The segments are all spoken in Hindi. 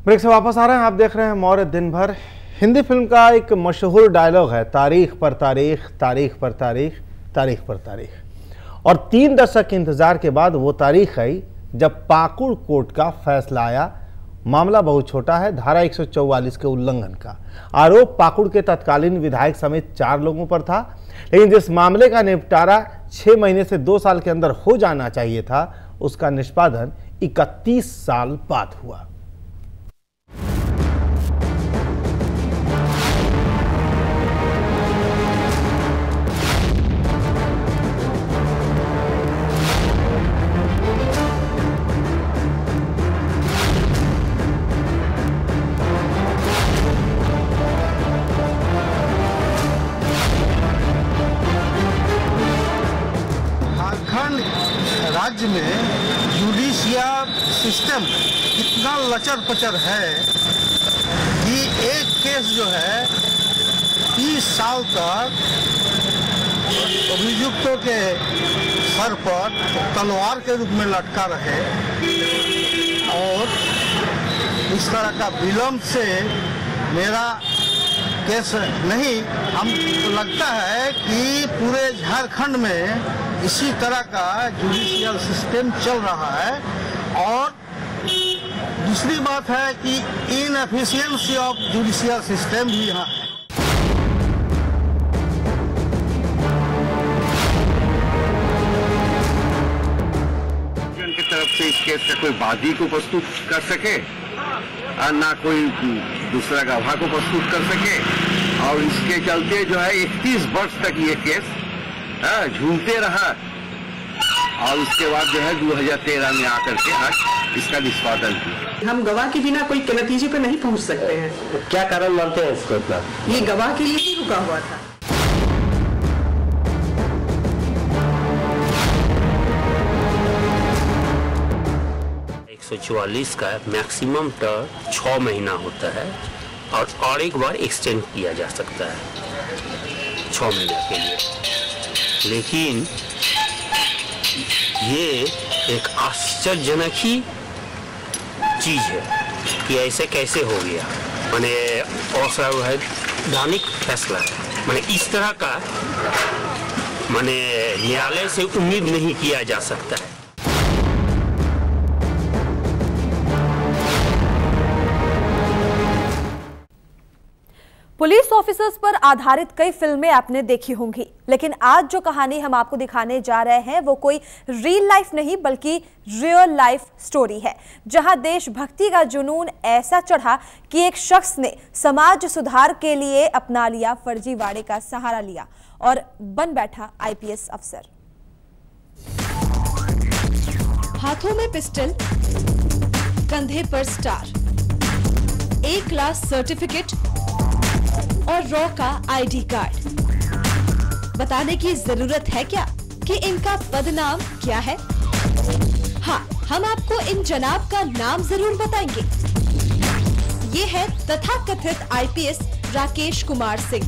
ब्रेक से वापस आ रहे हैं। आप देख रहे हैं मौर्य दिन भर। हिंदी फिल्म का एक मशहूर डायलॉग है, तारीख पर तारीख, तारीख पर तारीख, तारीख पर तारीख। और 3 दशक के इंतजार के बाद वो तारीख आई जब पाकुड़ कोर्ट का फैसला आया। मामला बहुत छोटा है, धारा 144 के उल्लंघन का आरोप पाकुड़ के तत्कालीन विधायक समेत 4 लोगों पर था। लेकिन जिस मामले का निपटारा 6 महीने से 2 साल के अंदर हो जाना चाहिए था, उसका निष्पादन 31 साल बाद हुआ। राज्य में जुडिशियल सिस्टम इतना लचर पचर है कि एक केस जो है 30 साल तक अभियुक्तों के सर पर तलवार के रूप में लटका रहे और इस तरह का विलंब से मेरा केस नहीं, हमको लगता है कि पूरे झारखंड में इसी तरह का जुडिशियल सिस्टम चल रहा है। और दूसरी बात है कि इनएफिशिएंसी ऑफ जुडिशियल सिस्टम भी यहाँ है। की तरफ से इस केस का कोई वादी को प्रस्तुत कर सके और ना कोई दूसरा गवाह को प्रस्तुत कर सके, और इसके चलते जो है 31 वर्ष तक ये केस झूलते रहा। और उसके बाद जो है 2013 में आकर के आज इसका निष्पादन किया। हम गवाह के बिना कोई नतीजे पर नहीं पहुंच सकते हैं। क्या कारण मानते हैं इसको इतना? ये गवाह के लिए ही रुका हुआ था। का मैक्सिमम टर्म 6 महीना होता है और एक बार एक्सटेंड किया जा सकता है 6 महीने के लिए। लेकिन ये एक आश्चर्यजनक ही चीज है कि ऐसे कैसे हो गया। माने असांवैधानिक फैसला है, माने इस तरह का माने न्यायालय से उम्मीद नहीं किया जा सकता है। पुलिस ऑफिसर्स पर आधारित कई फिल्में आपने देखी होंगी, लेकिन आज जो कहानी हम आपको दिखाने जा रहे हैं वो कोई रियल लाइफ नहीं बल्कि रियल लाइफ स्टोरी है, जहां देशभक्ति का जुनून ऐसा चढ़ा कि एक शख्स ने समाज सुधार के लिए अपना लिया फर्जीवाड़े का सहारा लिया और बन बैठा आईपीएस अफसर। हाथों में पिस्टल, कंधे पर स्टार, A क्लास सर्टिफिकेट और रॉ का आईडी कार्ड। बताने की जरूरत है क्या कि इनका पदनाम क्या है? हाँ, हम आपको इन जनाब का नाम जरूर बताएंगे। ये है तथाकथित आईपीएस राकेश कुमार सिंह।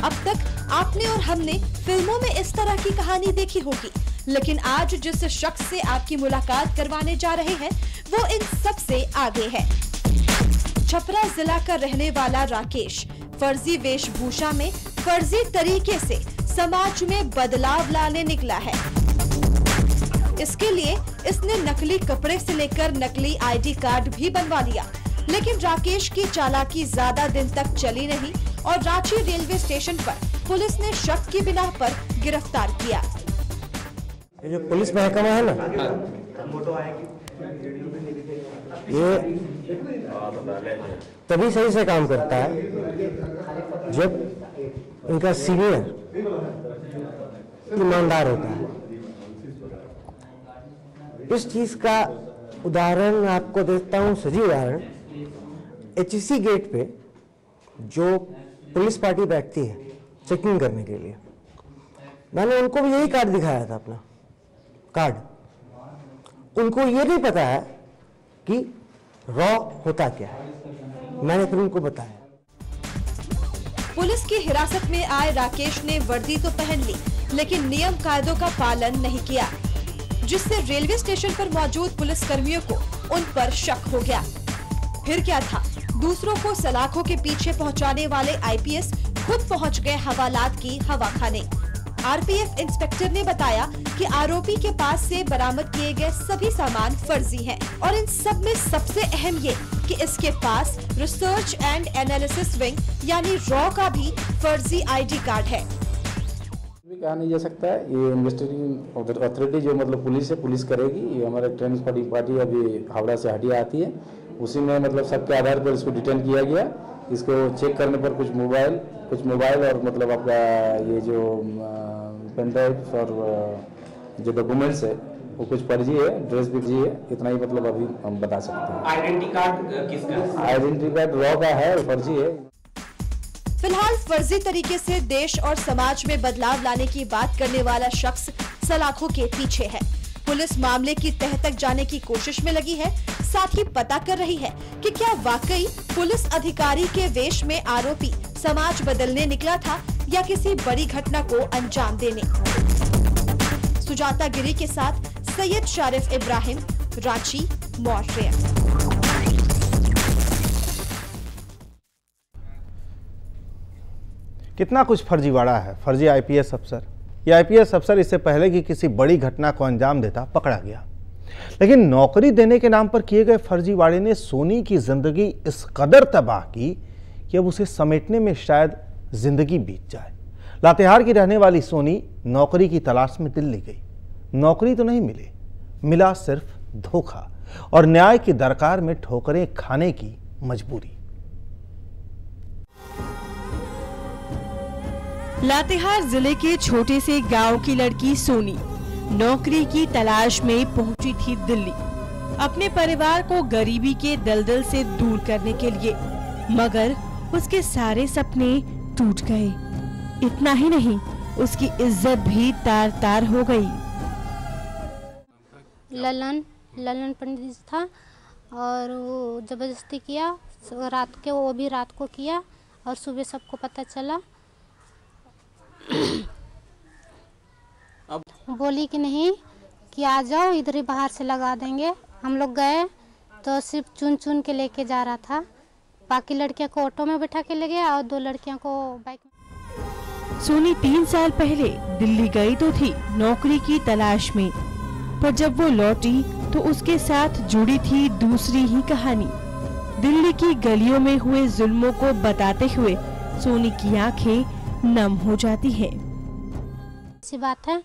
अब तक आपने और हमने फिल्मों में इस तरह की कहानी देखी होगी, लेकिन आज जिस शख्स से आपकी मुलाकात करवाने जा रहे हैं वो इन सब से आगे है। छपरा जिला का रहने वाला राकेश फर्जी वेशभूषा में फर्जी तरीके से समाज में बदलाव लाने निकला है। इसके लिए इसने नकली कपड़े से लेकर नकली आईडी कार्ड भी बनवा लिया। लेकिन राकेश की चालाकी ज्यादा दिन तक चली नहीं और रांची रेलवे स्टेशन पर पुलिस ने शक की बिना पर गिरफ्तार किया। ये जो पुलिस महकमा है ना, ये तभी सही से काम करता है जब इनका सीनियर ईमानदार होता है। इस चीज का उदाहरण आपको देता हूँ, सजी उदाहरण। एचईसी गेट पे जो पुलिस पार्टी बैठती है चेकिंग करने के लिए, मैंने उनको भी यही कार्ड दिखाया था, अपना कार्ड। उनको ये नहीं पता है कि रॉ होता क्या है, मैंने फिर उनको बताया। पुलिस की हिरासत में आए राकेश ने वर्दी तो पहन ली, लेकिन नियम कायदों का पालन नहीं किया, जिससे रेलवे स्टेशन पर मौजूद पुलिस कर्मियों को उन पर शक हो गया। फिर क्या था, दूसरों को सलाखों के पीछे पहुंचाने वाले आईपीएस खुद पहुंच गए हवालात की हवा खाने। आरपीएफ इंस्पेक्टर ने बताया कि आरोपी के पास से बरामद किए गए सभी सामान फर्जी हैं और इन सब में सबसे अहम ये कि इसके पास रिसर्च एंड एनालिसिस विंग यानी रॉ का भी फर्जी आईडी कार्ड है। भी कहा नहीं जा सकता है, ये इन्वेस्टिगेटिंग अथॉरिटी जो मतलब पुलिस है, पुलिस करेगी। ये हमारे ट्रांसपोर्टिंग पार्टी अभी हावड़ा से हटिया आती है, उसी में मतलब सबके आधार पर इसको डिटेन किया गया। इसको चेक करने पर कुछ मोबाइल और मतलब आपका ये जो पेन ड्राइव और जो डॉक्यूमेंट्स है वो कुछ फर्जी है, ड्रेस भी फर्जी है, इतना ही मतलब अभी हम बता सकते हैं। आइडेंटिटी कार्ड किसका है? आइडेंटिटी कार्ड रॉ का है, फर्जी है। फिलहाल फर्जी तरीके से देश और समाज में बदलाव लाने की बात करने वाला शख्स सलाखों के पीछे है। पुलिस मामले की तह तक जाने की कोशिश में लगी है, साथ ही पता कर रही है कि क्या वाकई पुलिस अधिकारी के वेश में आरोपी समाज बदलने निकला था या किसी बड़ी घटना को अंजाम देने। सुजाता गिरी के साथ सैयद शारिफ इब्राहिम, रांची, मॉर्निंग। कितना कुछ फर्जीवाड़ा है। फर्जी आईपीएस अफसर, ये आईपीएस अफसर इससे पहले कि किसी बड़ी घटना को अंजाम देता पकड़ा गया, लेकिन नौकरी देने के नाम पर किए गए फर्जीवाड़े ने सोनी की जिंदगी इस कदर तबाह की कि अब उसे समेटने में शायद जिंदगी बीत जाए। लातेहार की रहने वाली सोनी नौकरी की तलाश में दिल्ली गई। नौकरी तो नहीं मिली, मिला सिर्फ धोखा और न्याय की दरकार में ठोकरें खाने की मजबूरी। लातेहार जिले के छोटे से गांव की लड़की सोनी नौकरी की तलाश में पहुंची थी दिल्ली, अपने परिवार को गरीबी के दलदल से दूर करने के लिए, मगर उसके सारे सपने टूट गए। इतना ही नहीं, उसकी इज्जत भी तार तार हो गई। ललन पंडित था और वो जबरदस्ती किया, वो भी रात को किया और सुबह सबको पता चला। बोली कि नहीं कि आ जाओ, इधर ही बाहर से लगा देंगे। हम लोग गए तो सिर्फ चुन चुन के लेके जा रहा था। बाकी लड़कियों को ऑटो में बैठा के ले गया और 2 लड़कियों को बाइक में। सोनी 3 साल पहले दिल्ली गई तो थी नौकरी की तलाश में, पर जब वो लौटी तो उसके साथ जुड़ी थी दूसरी ही कहानी। दिल्ली की गलियों में हुए जुल्मों को बताते हुए सोनी की आंखें नम हो जाती है। ऐसी बात है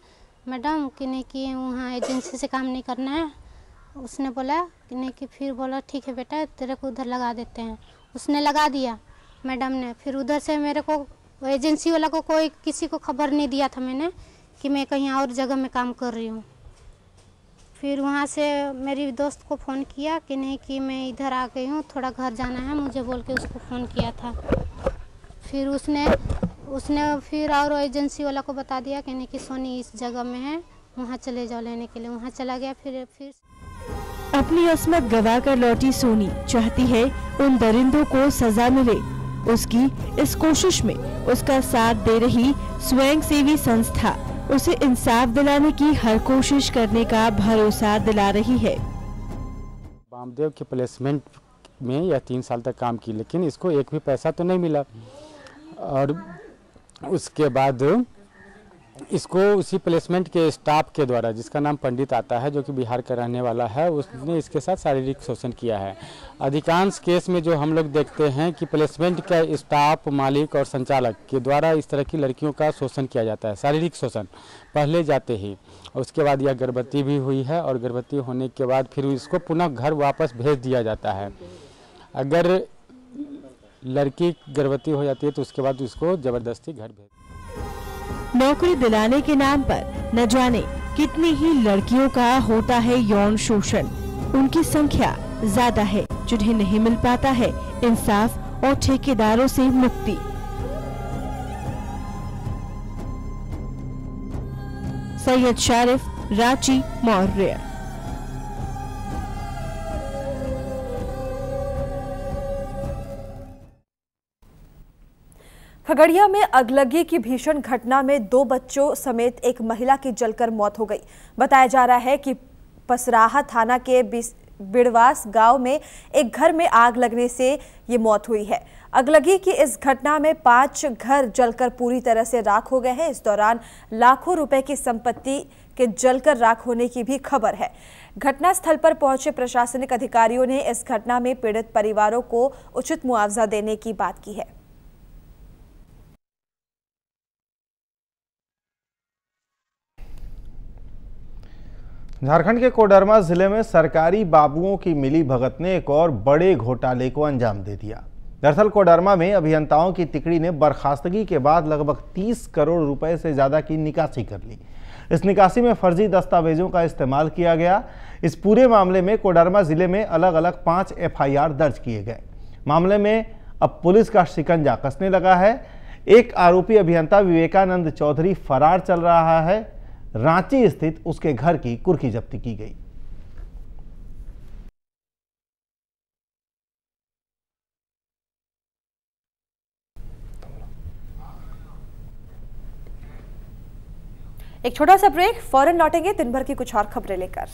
मैडम कि नहीं कि वहाँ एजेंसी से काम नहीं करना है। उसने बोला कि नहीं कि फिर बोला ठीक है बेटा तेरे को उधर लगा देते हैं। उसने लगा दिया मैडम ने। फिर उधर से मेरे को एजेंसी वाला को कोई किसी को खबर नहीं दिया था मैंने कि मैं कहीं और जगह में काम कर रही हूँ। फिर वहाँ से मेरी दोस्त को फ़ोन किया कि नहीं कि मैं इधर आ गई हूँ, थोड़ा घर जाना है मुझे बोल के उसको फ़ोन किया था। फिर उसने फिर और एजेंसी वाला को बता दिया कि नहीं कि सोनी इस जगह में है, वहाँ चले जाओ लेने के लिए। वहाँ चला गया। फिर अपनी अस्मत गवा कर लौटी सोनी चाहती है उन दरिंदों को सजा मिले। उसकी इस कोशिश में उसका साथ दे रही स्वयंसेवी संस्था उसे इंसाफ दिलाने की हर कोशिश करने का भरोसा दिला रही है। वामदेव के प्लेसमेंट में यह 3 साल तक काम की, लेकिन इसको एक भी पैसा तो नहीं मिला। और उसके बाद इसको उसी प्लेसमेंट के स्टाफ के द्वारा, जिसका नाम पंडित आता है जो कि बिहार का रहने वाला है, उसने इसके साथ शारीरिक शोषण किया है। अधिकांश केस में जो हम लोग देखते हैं कि प्लेसमेंट का स्टाफ, मालिक और संचालक के द्वारा इस तरह की लड़कियों का शोषण किया जाता है, शारीरिक शोषण पहले जाते ही। उसके बाद यह गर्भवती भी हुई है और गर्भवती होने के बाद फिर इसको पुनः घर वापस भेज दिया जाता है। अगर लड़की गर्भवती हो जाती है तो उसके बाद उसको जबरदस्ती घर भेज। नौकरी दिलाने के नाम पर न जाने कितनी ही लड़कियों का होता है यौन शोषण। उनकी संख्या ज्यादा है जिन्हें नहीं मिल पाता है इंसाफ और ठेकेदारों से मुक्ति। सैयद शारिफ, रांची, मॉर्निंग। खगड़िया में अगलगी की भीषण घटना में 2 बच्चों समेत एक महिला की जलकर मौत हो गई। बताया जा रहा है कि पसराहा थाना के बिड़वास गांव में एक घर में आग लगने से ये मौत हुई है। अगलगी की इस घटना में 5 घर जलकर पूरी तरह से राख हो गए हैं। इस दौरान लाखों रुपए की संपत्ति के जलकर राख होने की भी खबर है। घटनास्थल पर पहुंचे प्रशासनिक अधिकारियों ने इस घटना में पीड़ित परिवारों को उचित मुआवजा देने की बात की है। झारखंड के कोडरमा जिले में सरकारी बाबुओं की मिली भगत ने एक और बड़े घोटाले को अंजाम दे दिया। दरअसल कोडरमा में अभियंताओं की तिकड़ी ने बर्खास्तगी के बाद लगभग 30 करोड़ रुपए से ज्यादा की निकासी कर ली। इस निकासी में फर्जी दस्तावेजों का इस्तेमाल किया गया। इस पूरे मामले में कोडरमा जिले में अलग अलग 5 FIR दर्ज किए गए। मामले में अब पुलिस का शिकंजा कसने लगा है। एक आरोपी अभियंता विवेकानंद चौधरी फरार चल रहा है। रांची स्थित उसके घर की कुर्की जब्ती की गई। एक छोटा सा ब्रेक, फौरन लौटेंगे दिन भर की कुछ और खबरें लेकर।